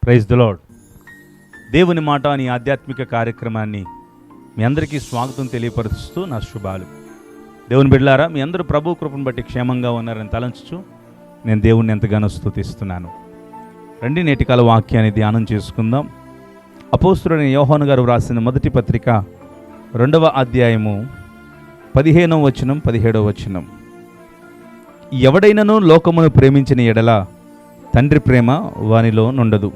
Praise the lord. దేవుని మాట అనే ఆధ్యాత్మిక కార్యక్రమాన్ని మీ అందరికీ స్వాగతం తెలియపరుస్తూ నా శుభాలు. దేవుని బిడ్డలారా, మీ అందరూ ప్రభు కృపను బట్టి క్షేమంగా ఉన్నారని తలంచుచు నేను దేవుణ్ణి ఎంతగానో స్తుతిస్తున్నాను. రండి, నేటికాల వాక్యాన్ని ధ్యానం చేసుకుందాం. అపోస్తలుడైన యోహాను గారు రాసిన మొదటి పత్రిక 2వ అధ్యాయము 15వ వచనం 17వ వచనం. ఎవడైనను లోకమును ప్రేమించిన ఎడల తండ్రి ప్రేమ వానిలో నుండదు.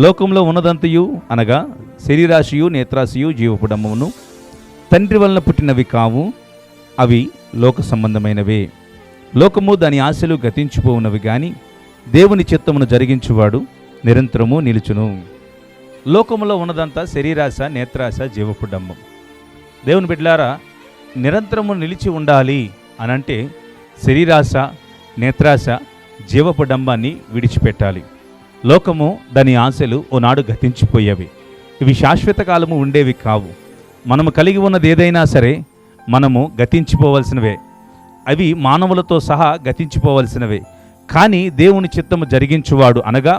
లోకంలో ఉన్నదంతయు అనగా శరీరాశియు, నేత్రాశియు, జీవపుడమ్మను తండ్రి వలన పుట్టినవి కావు, అవి లోక సంబంధమైనవే. లోకము దాని ఆశలు గతించిపోవునవి గాని దేవుని చిత్తమును జరిగించువాడు నిరంతరము నిలుచును. లోకములో ఉన్నదంతా శరీరాశ, నేత్రాశ, జీవపుడమ్మం. దేవుని బిడ్డలారా, నిరంతరము నిలిచి ఉండాలి అనంటే శరీరాశ, నేత్రాశ, జీవపుడంబాన్ని విడిచిపెట్టాలి. లోకము దాని ఆశలు ఓనాడు గతించిపోయేవి. ఇవి శాశ్వత కాలము ఉండేవి కావు. మనము కలిగి ఉన్నది ఏదైనా సరే మనము గతించిపోవలసినవే. అవి మానవులతో సహా గతించిపోవలసినవే. కానీ దేవుని చిత్తము జరిగించువాడు అనగా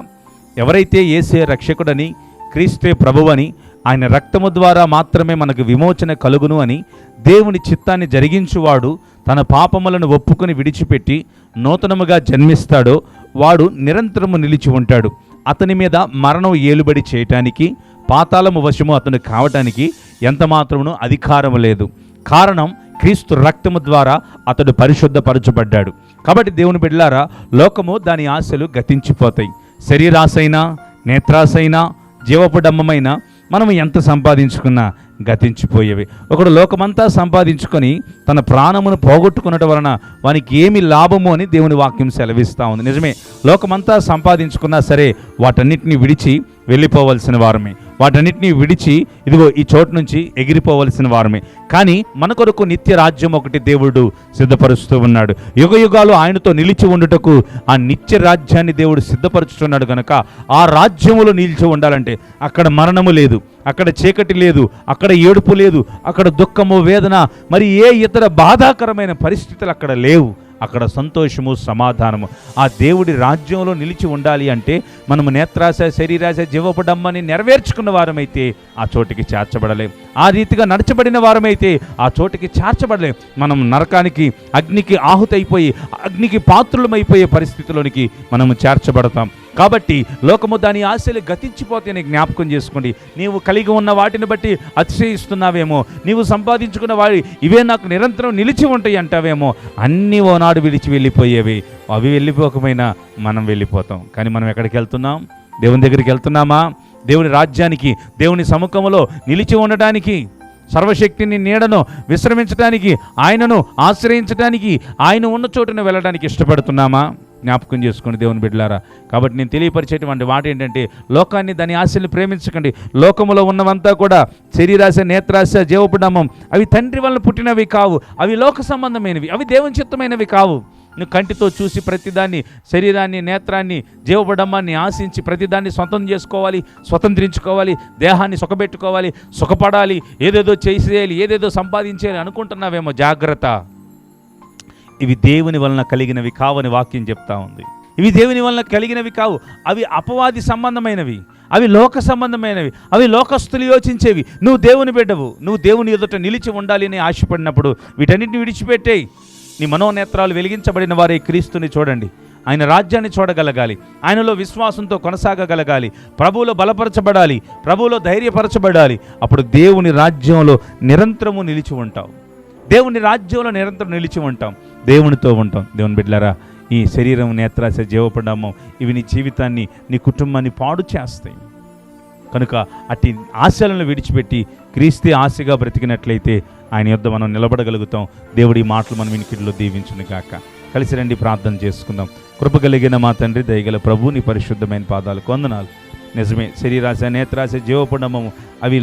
ఎవరైతే యేసే రక్షకుడని, క్రీస్తే ప్రభువని, ఆయన రక్తము ద్వారా మాత్రమే మనకు విమోచన కలుగును అని దేవుని చిత్తాన్ని జరిగించువాడు తన పాపములను ఒప్పుకొని విడిచిపెట్టి నూతనముగా జన్మిస్తాడో వాడు నిరంతరము నిలిచి ఉంటాడు. అతని మీద మరణం ఏలుబడి చేయటానికి, పాతాళము వశము అతను కావటానికి ఎంత మాత్రమును అధికారము లేదు. కారణం, క్రీస్తు రక్తము ద్వారా అతడు పరిశుద్ధపరచబడ్డాడు. కాబట్టి దేవుని బిడ్డలారా, లోకము దాని ఆశలు గతించిపోతాయి. శరీరాశైనా, నేత్రాశైనా, జీవపుడమ్మమైనా మనం ఎంత సంపాదించుకున్నా గతించిపోయేవి. ఒకడు లోకమంతా సంపాదించుకొని తన ప్రాణమును పోగొట్టుకున్నట వలన వానికి ఏమి లాభము అని దేవుని వాక్యం సెలవిస్తూ ఉంది. నిజమే, లోకమంతా సంపాదించుకున్నా సరే వాటన్నిటిని విడిచి వెళ్ళిపోవలసిన వారమే. వాటన్నిటిని విడిచి ఇదిగో ఈ చోటు నుంచి ఎగిరిపోవలసిన వారమే. కానీ మన కొరకు నిత్య రాజ్యం ఒకటి దేవుడు సిద్ధపరుస్తూ ఉన్నాడు. యుగ యుగాలు ఆయనతో నిలిచి ఉండుటకు ఆ నిత్య రాజ్యాన్ని దేవుడు సిద్ధపరుచుతున్నాడు. కనుక ఆ రాజ్యములో నిలిచి ఉండాలంటే అక్కడ మరణము లేదు, అక్కడ చీకటి లేదు, అక్కడ ఏడుపు లేదు, అక్కడ దుఃఖము, వేదన, మరి ఏ ఇతర బాధాకరమైన పరిస్థితులు అక్కడ లేవు. అక్కడ సంతోషము, సమాధానము. ఆ దేవుడి రాజ్యంలో నిలిచి ఉండాలి అంటే మనము నేత్రాశ, శరీరాశ, జీవపుడమ్మని నెరవేర్చుకున్న వారమైతే ఆ చోటికి చేర్చబడలేం. ఆ రీతిగా నడచబడిన వారమైతే ఆ చోటికి చేర్చబడలేం. మనం నరకానికి, అగ్నికి ఆహుతైపోయి అగ్నికి పాత్రులమైపోయే పరిస్థితిలోనికి మనము చేర్చబడతాం. కాబట్టి లోకము దాని ఆశలు గతించిపోతేనే జ్ఞాపకం చేసుకోండి. నీవు కలిగి ఉన్న వాటిని బట్టి అతిశయిస్తున్నావేమో, నీవు సంపాదించుకున్న వాడి ఇవే నాకు నిరంతరం నిలిచి ఉంటాయి అంటావేమో. అన్నీ ఓనాడు విడిచి వెళ్ళిపోయేవి. అవి వెళ్ళిపోకపోయినా మనం వెళ్ళిపోతాం. కానీ మనం ఎక్కడికి వెళ్తున్నాం? దేవుని దగ్గరికి వెళ్తున్నామా? దేవుని రాజ్యానికి, దేవుని సముఖంలో నిలిచి ఉండటానికి, సర్వశక్తిని నీడను విశ్రమించడానికి, ఆయనను ఆశ్రయించడానికి, ఆయన ఉన్న చోటును వెళ్ళడానికి ఇష్టపడుతున్నామా? జ్ఞాపకం చేసుకోండి దేవుని బిడ్డలారా. కాబట్టి నేను తెలియపరిచేటువంటి మాట ఏంటంటే, లోకాన్ని దాని ఆశల్ని ప్రేమించకండి. లోకములో ఉన్నవంతా కూడా శరీరాశ, నేత్రాశ, జీవపుడమ్మం అవి తండ్రి వలన పుట్టినవి కావు, అవి లోక సంబంధమైనవి, అవి దేవుని చిత్తమైనవి కావు. నువ్వు కంటితో చూసి ప్రతిదాన్ని, శరీరాన్ని, నేత్రాన్ని, జీవపుడమ్మాన్ని ఆశించి ప్రతిదాన్ని సొంతం చేసుకోవాలి, స్వతంత్రించుకోవాలి, దేహాన్ని సుఖపెట్టుకోవాలి, సుఖపడాలి, ఏదేదో చేసేయాలి, ఏదేదో సంపాదించేయాలి అనుకుంటున్నావేమో. జాగ్రత్త, ఇవి దేవుని వలన కలిగినవి కావని వాక్యం చెప్తా ఉంది. ఇవి దేవుని వలన కలిగినవి కావు, అవి అపవాది సంబంధమైనవి, అవి లోక సంబంధమైనవి, అవి లోకస్తులు యోచించేవి. నువ్వు దేవుని బిడ్డవు, నువ్వు దేవుని ఎదుట నిలిచి ఉండాలి అని ఆశపడినప్పుడు వీటన్నిటిని విడిచిపెట్టేయి. నీ మనోనేత్రాలు వెలిగించబడిన వారే క్రీస్తుని చూడండి, ఆయన రాజ్యాన్ని చూడగలగాలి, ఆయనలో విశ్వాసంతో కొనసాగగలగాలి, ప్రభువులో బలపరచబడాలి, ప్రభువులో ధైర్యపరచబడాలి. అప్పుడు దేవుని రాజ్యంలో నిరంతరము నిలిచి ఉంటావు. దేవుని రాజ్యంలో నిరంతరం నిలిచి ఉంటాం, దేవునితో ఉంటాం. దేవుని బిడ్డలారా, ఈ శరీరం, నేత్రాశ, జీవపుడమ్మం ఇవి నీ జీవితాన్ని, నీ కుటుంబాన్ని పాడు చేస్తాయి. కనుక అట్టి ఆశలను విడిచిపెట్టి క్రీస్తే ఆశగా బ్రతికినట్లయితే ఆయన యొద్ద మనం నిలబడగలుగుతాం. దేవుడి మాటలు మనం వినికిడిలో దీవించును గాక. కలిసి రండి, ప్రార్థన చేసుకుందాం. కృపగలిగిన మా తండ్రి, దయగల ప్రభు, నీ పరిశుద్ధమైన పాదాలకు వందనాలు. నిజమే, శరీరాశ, నేత్రాశ, జీవపుడమ్మము అవి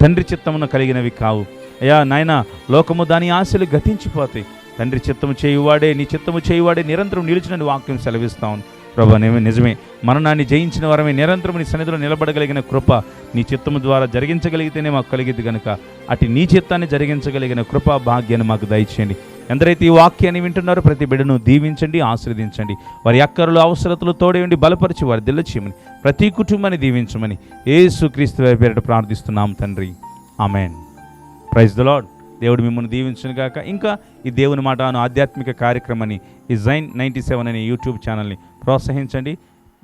తండ్రి చిత్తమును కలిగినవి కావు. అయ్యా నాయన, లోకము దాని ఆశలు గతించిపోతాయి. తండ్రి చిత్తము చేయువాడే, నీ చిత్తము చేయువాడే నిరంతరం నిలిచినని వాక్యం సెలవిస్తా ఉంది. ప్రభా, నిజమే, మరణాన్ని జయించిన వారమే నిరంతరం నీ సన్నిధిలో నిలబడగలిగిన కృప నీ చిత్తము ద్వారా జరిగించగలిగితేనే మాకు కలిగిద్ది. కనుక అటు నీ చిత్తాన్ని జరిగించగలిగిన కృపా భాగ్యాన్ని మాకు దయచేయండి. ఎందరైతే ఈ వాక్యాన్ని వింటున్నారో ప్రతి బిడ్డను దీవించండి, ఆశీర్వదించండి. వారి అక్కరలు అవసరతలు తోడేయండి, బలపరిచి వారి దిల్ల చేయమని, ప్రతి కుటుంబాన్ని దీవించమని యేసుక్రీస్తు వారి పేరిట ప్రార్థిస్తున్నాం తండ్రి. ఆమెన్. Praise the lord. దేవుడు మిమ్మల్ని దీవించును గాక. ఇంకా ఈ దేవుని మాట అను ఆధ్యాత్మిక కార్యక్రమాన్ని ఈ జైన్ 97 అనే యూట్యూబ్ ఛానల్ని ప్రోత్సహించండి.